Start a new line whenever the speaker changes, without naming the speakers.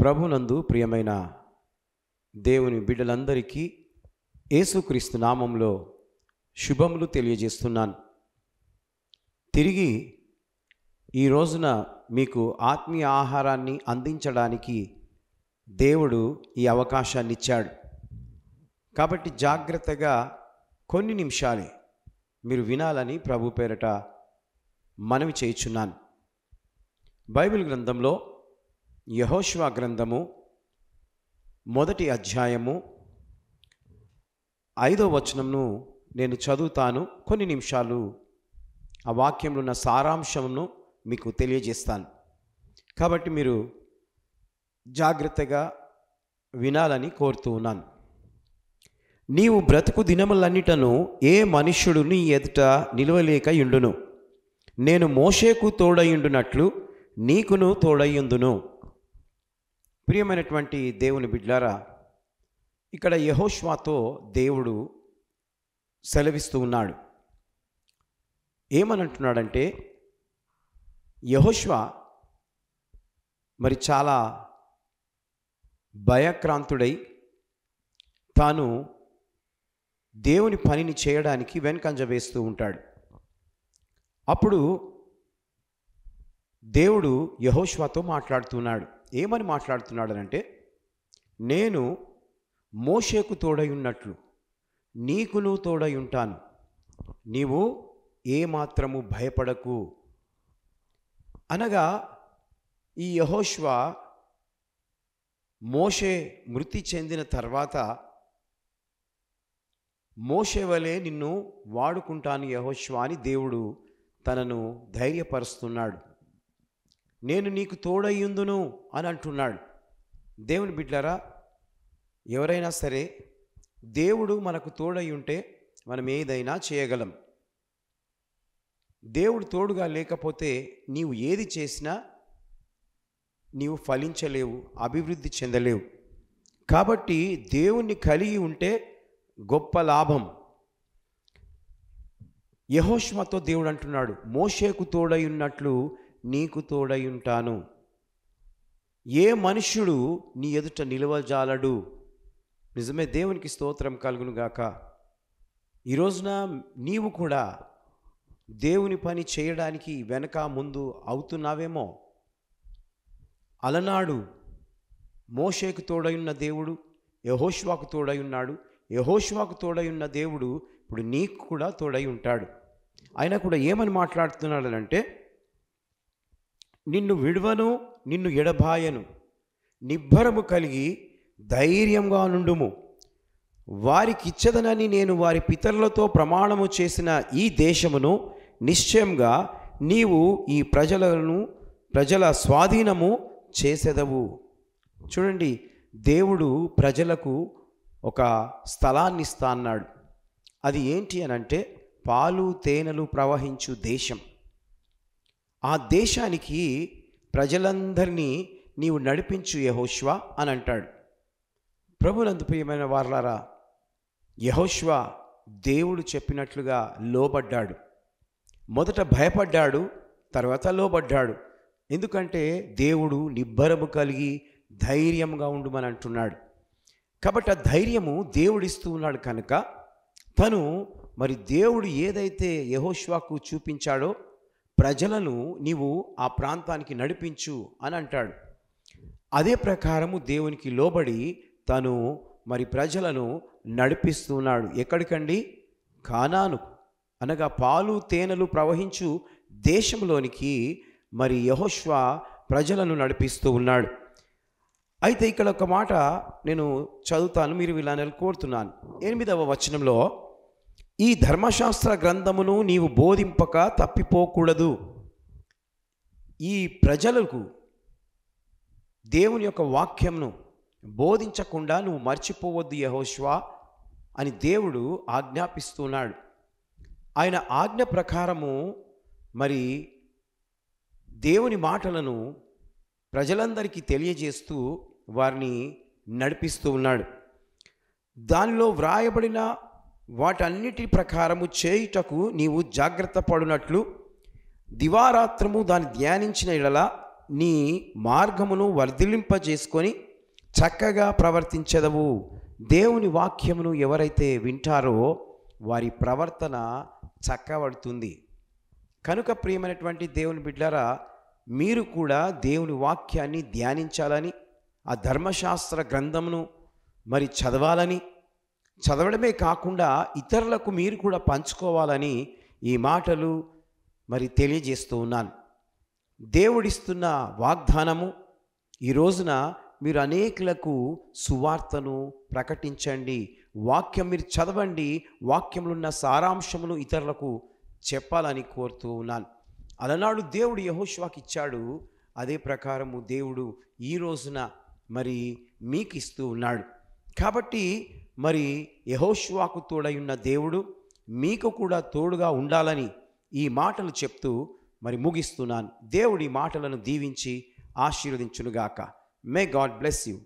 ప్రభునందు ప్రియమైన దేవుని బిడ్డలందరికీ యేసుక్రీస్తు నామంలో శుభములు తెలియజేస్తున్నాను. తిరిగి ఈ రోజున మీకు ఆత్మీయ ఆహారాన్ని అందించడానికి దేవుడు ఈ అవకాశాన్ని ఇచ్చాడు. కాబట్టి జాగ్రత్తగా కొన్ని నిమిషాలే మీరు వినాలని ప్రభు పేరట మనవి చేయుచున్నాను. బైబిల్ గ్రంథంలో యెహోషువ గ్రంథము 1వ అధ్యాయము 5వ వచనంను నేను చదువుతాను. కొన్ని నిమిషాలు ఆ వాక్యంలో ఉన్న సారాంశమును మీకు తెలియజేస్తాను. కాబట్టి మీరు జాగ్రత్తగా వినాలని కోరుతూ ఉన్నాను. నీవు బ్రతుకు దినములన్నిటను ఏ మనుష్యుడు నీ ఎదుట నిలవలేక యుండును. నేను మోషేకు తోడయుండునట్లు నీకును తోడయుందును. ప్రియమైనటువంటి దేవుని బిడ్డలారా, ఇక్కడ యెహోషువతో దేవుడు సెలవిస్తూ ఉన్నాడు. ఏమనంటున్నాడంటే, యెహోషువ మరి చాలా భయక్రాంతుడై తాను దేవుని పనిని చేయడానికి వెనుకంజ వేస్తూ ఉంటాడు. అప్పుడు దేవుడు యెహోషువతో మాట్లాడుతున్నాడు. ఏమని మాట్లాడుతున్నాడనంటే, నేను మోషేకు తోడై ఉన్నట్లు నీకును తోడై ఉంటాను, నీవు ఏమాత్రము భయపడకు అనగా, ఈ యెహోషువ మోషే మృతి చెందిన తర్వాత మోషే వలె నిన్ను వాడుకుంటాను యెహోషువ అని దేవుడు తనను ధైర్యపరుస్తున్నాడు. నేను నీకు తోడయ్యుందును అని అంటున్నాడు. దేవుని బిడ్డలారా, ఎవరైనా సరే దేవుడు మనకు తోడై ఉంటే మనం ఏదైనా చేయగలం. దేవుడు తోడుగా లేకపోతే నీవు ఏది చేసినా నీవు ఫలించలేవు, అభివృద్ధి చెందలేవు. కాబట్టి దేవుణ్ణి కలిగి ఉంటే గొప్ప లాభం. యెహోషువతో దేవుడు అంటున్నాడు, మోషేకు తోడై ఉన్నట్లు నీకు తోడై ఉంటాను. ఏ మనుష్యుడు నీ ఎదుట నిలవజాలడు. నిజమే, దేవునికి స్తోత్రం కలుగును గాక. ఈ రోజున నీవు కూడా దేవుని పని చేయడానికి వెనక ముందు అవుతున్నావేమో. అలనాడు మోషేకు తోడై ఉన్న దేవుడు యెహోషువకు తోడై ఉన్నాడు. యెహోషువకు తోడై ఉన్న దేవుడు ఇప్పుడు నీకు కూడా తోడై ఉంటాడు. ఆయన కూడా ఏమని మాట్లాడుతున్నాడనంటే, నిన్ను విడువను, నిన్ను ఎడబాయను, నిబ్బరము కలిగి ధైర్యంగా నుండుము. వారికిచ్చదనని నేను వారి పితరులతో ప్రమాణము చేసిన ఈ దేశమును నిశ్చయంగా నీవు ఈ ప్రజల స్వాధీనము చేసెదవు. చూడండి, దేవుడు ప్రజలకు ఒక స్థలాన్ని ఇస్తా అన్నాడు. అది ఏంటి అనంటే, పాలు తేనెలు ప్రవహించు దేశం. ఆ దేశానికి ప్రజలందరినీ నీవు నడిపించు యెహోషువ అని అంటాడు. ప్రభునందు ప్రియమైన వారలారా, యెహోషువ దేవుడు చెప్పినట్లుగా లోబడ్డాడు. మొదట భయపడ్డాడు, తర్వాత లోబడ్డాడు. ఎందుకంటే దేవుడు నిబ్బరము కలిగి ధైర్యంగా ఉండుమని అంటున్నాడు. కాబట్టి ఆ ధైర్యము దేవుడిస్తూ ఉన్నాడు కనుక తను మరి దేవుడు ఏదైతే యెహోషువకు చూపించాడో ప్రజలను నీవు ఆ ప్రాంతానికి నడిపించు అని అంటాడు. అదే ప్రకారము దేవునికి లోబడి తను మరి ప్రజలను నడిపిస్తున్నాడు. ఎక్కడికండి? కానాను అనగా పాలు తేనెలు ప్రవహించు దేశంలోనికి మరి యెహోషువ ప్రజలను నడిపిస్తూ ఉన్నాడు. అయితే ఇక్కడ ఒక మాట నేను చదువుతాను, మీరు ఇలా కోరుతున్నాను. 8వ వచనంలో, ఈ ధర్మశాస్త్ర గ్రంథమును నీవు బోధింపక తప్పిపోకూడదు. ఈ ప్రజలకు దేవుని యొక్క వాక్యంను బోధించకుండా నువ్వు మర్చిపోవద్దు యెహోషువ అని దేవుడు ఆజ్ఞాపిస్తున్నాడు. ఆయన ఆజ్ఞ ప్రకారము మరి దేవుని మాటలను ప్రజలందరికీ తెలియజేస్తూ వారిని నడిపిస్తూ ఉన్నాడు. దానిలో వ్రాయబడిన వాటన్నిటి ప్రకారము చేయుటకు నీవు జాగ్రత్త పడునట్లు దివారాత్రము దాన్ని ధ్యానించిన యెడల నీ మార్గమును వర్ధిలింపజేసుకొని చక్కగా ప్రవర్తించదవు. దేవుని వాక్యమును ఎవరైతే వింటారో వారి ప్రవర్తన చక్కబడుతుంది. కనుక ప్రియమైనటువంటి దేవుని బిడ్డలారా, మీరు కూడా దేవుని వాక్యాన్ని ధ్యానించాలని, ఆ ధర్మశాస్త్ర గ్రంథమును మరి చదవడమే కాకుండా ఇతరులకు మీరు కూడా పంచుకోవాలని ఈ మాటలు మరి తెలియజేస్తూ ఉన్నాను. దేవుడిస్తున్న వాగ్దానము, ఈ రోజున మీరు అనేకులకు సువార్తను ప్రకటించండి. వాక్యం మీరు చదవండి, వాక్యంలో ఉన్న సారాంశమును ఇతరులకు చెప్పాలని కోరుతూ ఉన్నాను. అలనాడు దేవుడు యెహోషువకి ఇచ్చాడు, అదే ప్రకారము దేవుడు ఈ రోజున మరి మీకు ఇస్తూ ఉన్నాడు. కాబట్టి మరి యెహోషువకు తోడయున్న దేవుడు మీకు కూడా తోడుగా ఉండాలని ఈ మాటలు చెప్తూ మరి ముగిస్తున్నాను. దేవుడి మాటలను దీవించి ఆశీర్వదించునుగాక. May God bless you.